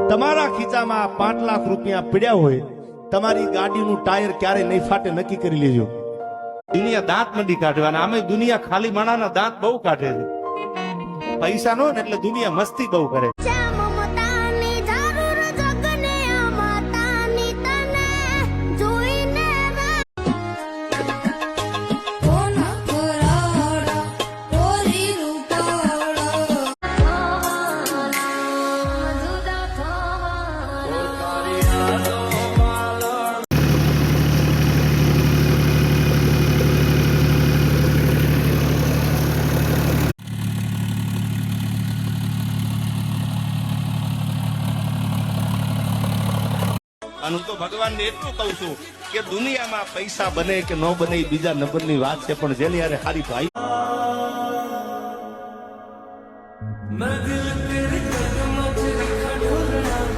તમારા ખીચામાં 5 લાખ રૂપિયા પડ્યા હોય, તમારી ગાડીનું ટાયર ક્યારે નહીં ફાટે નક્કી કરી લેજો. દુનિયા દાંત નથી કાઢવા, અને આમે દુનિયા ખાલી માણાના દાંત બહુ કાઢે છે. પૈસા નો ને એટલે દુનિયા મસ્તી બહુ કરે. હું તો ભગવાનને એટલું કહું છું કે દુનિયામાં પૈસા બને કે ન બને એ બીજા નંબરની વાત છે, પણ જેની હારે હારી ભાઈ